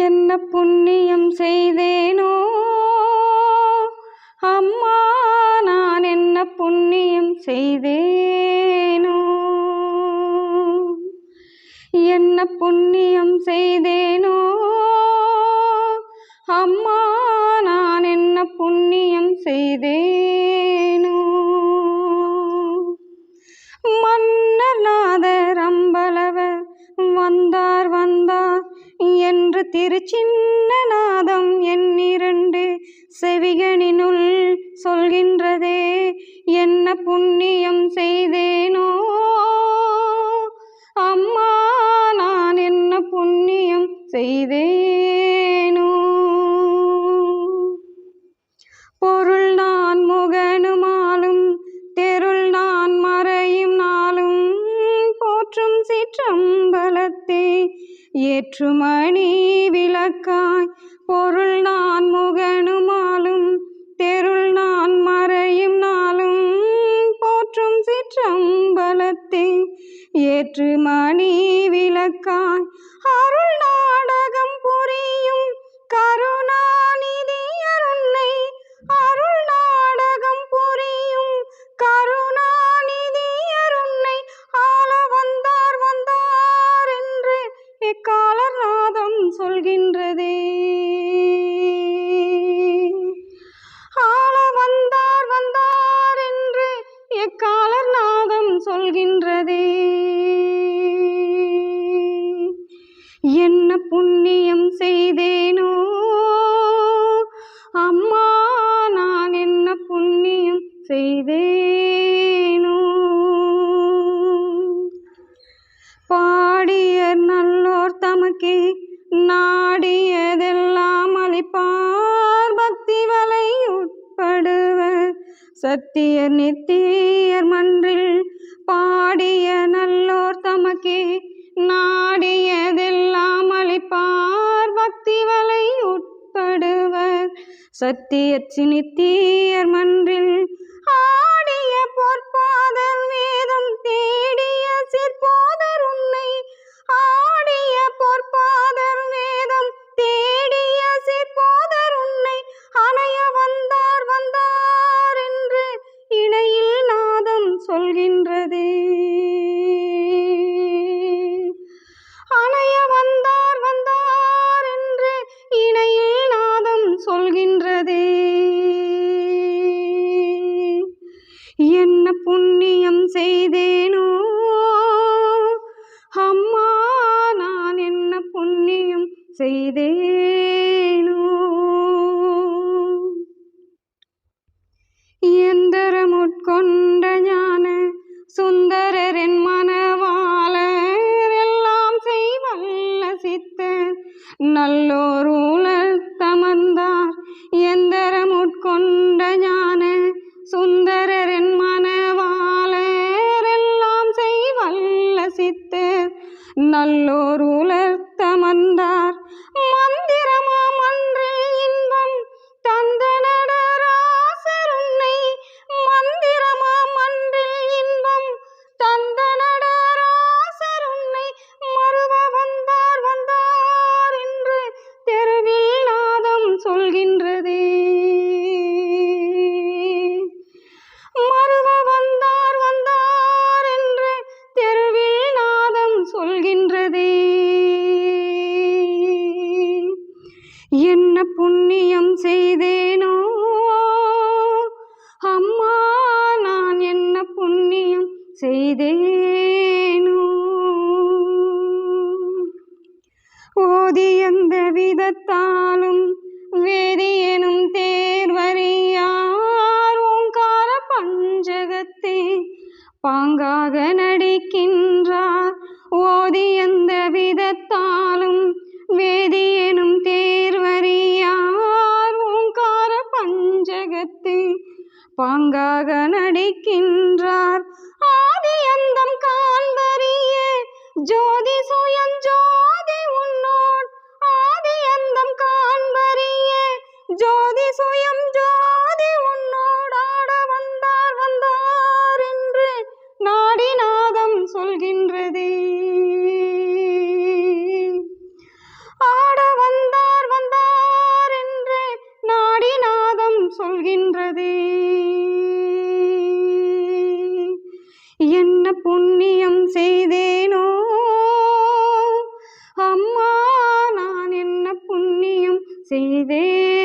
என்ன புண்ணியம் செய்தேனோ அம்மா, நான் என்ன புண்ணியம் செய்தேனோ, என்ன புண்ணியம் செய்தேனோ அம்மா, நான் என்ன புண்ணியம் செய்தேனோ. மன்னர்நாதர் அம்பலவர் வந்தார் வந்தார் என்று திருச்சின்னநாதம் என்னிரண்டு செவிகளினுள் சொல்கின்றதே. என்ன புண்ணியம் செய்தேனோ அம்மா, நான் என்ன புண்ணியம் செய்தேனோ. பொருள் நான் முகனுமாலும் தெருள் நான் மறையும் நாளும் போற்றும் சிற்றம்பலத்தே ஏற்றுமணி விளக்காய். பொருள் நான் முகனுமாலும் தெருள் நான் மறையும் நாளும் போற்றும் சிற்றம்பலத்தே ஏற்றுமணி விளக்காய். அருள் நாடகம் புரியும் கருணாநிதியர் உன்னை, அருள் நாடகம் புரியும் கருணாநிதியர் உன்னை ஆள வந்தார் வந்தார் என்று எக்காலர் நாதம் சொல்கின்றதே. ஆள வந்தார் வந்தார் என்று எக்காலர் நாதம் சொல்கின்றதே. என்ன புண்ணியம் செய்தேனோ அம்மா, நான் என்ன புண்ணியம் செய்தேனோ. பாடியர் நல்லோர் தமக்கே நாடியதெல்லாம் அளிப்பார், பக்தி வலை உட்படுவர் சத்தியர் நித்தியர் மன்றில். பாடிய நல்லோர் தமக்கே நாடியதெல்லாம் அளிப்பார், பக்தி வலை உட்படுவர் சத்தியர் நித்தியர் மன்றில். ஆடிய பொற்பாதர் வேதம் தேடிய சிற்போதர் உன்னை, ஆடிய பொற்பாதர் வேதம் தேடிய சிற்போதர் உன்னை அணைய வந்தார் வந்தார் என்று இணையில் நாதம் சொல்கின்றதே. அணைய வந்தார் வந்தார் என்று இணையில் நாதம் சொல்கின்றதே. என்ன புண்ணியம் செய்தேனோ அம்மா, நான் என்ன புண்ணியம் செய்தேனோ. எந்தரமுட்கொண்ட ஞான சுந்தரரின் மனவாளர் எல்லாம் செய்வல்ல சித்தர் நல்லோர் ஊழல் தமர்ந்தார். எந்தரமுட்கொண்ட ஞான சுந்தரரின் மனவாளர் எல்லாம் செய்வல்ல சித்தர் நல்லோர் ஊழல் தமர்ந்தார். மந்திரமா மன்றில் இன்பம் தந்த நடராசர் உன்னை, மந்திரமா மன்றில் இன்பம் தந்த நடராசர் உன்னை மறுவ வந்தார் வந்தார் என்று தெருவில் நாதம் சொல்கின்றதே. மறுவ வந்தார் வந்தார் என்று தெருவில் நாதம் சொல்கின்றதே. என்ன புண்ணியம் செய்தேனோ அம்மா, நான் என்ன புண்ணியம் செய்தேனோ. ஓதி எந்த விதத்தாலும் வேதியனும் தேர்வறியார் ஓங்கார பஞ்சகத்தே பாங்காக நடிக்கின்றார். ஓதி எந்த விதத்தாலும் வேதியனும் தேர்வறியார் ஓங்கார பஞ்சகத்தே பாங்காக நடிக்கின்றார். ஆதி அந்தம் காண்பறிய ஜோதி சுயம் ஜோதி உன்னோன், ஆதி அந்தம் காண்பறிய ஜோதி சுயம் ஜோதி உன்னோடு ஆட வந்தார் வந்தார் என்று நாடிநாதம் சொல்கின்றதே. ஆட வந்த புண்ணியம் செய்தேனோ அம்மா நான் என்ன புண்ணியம் செய்தேனோ.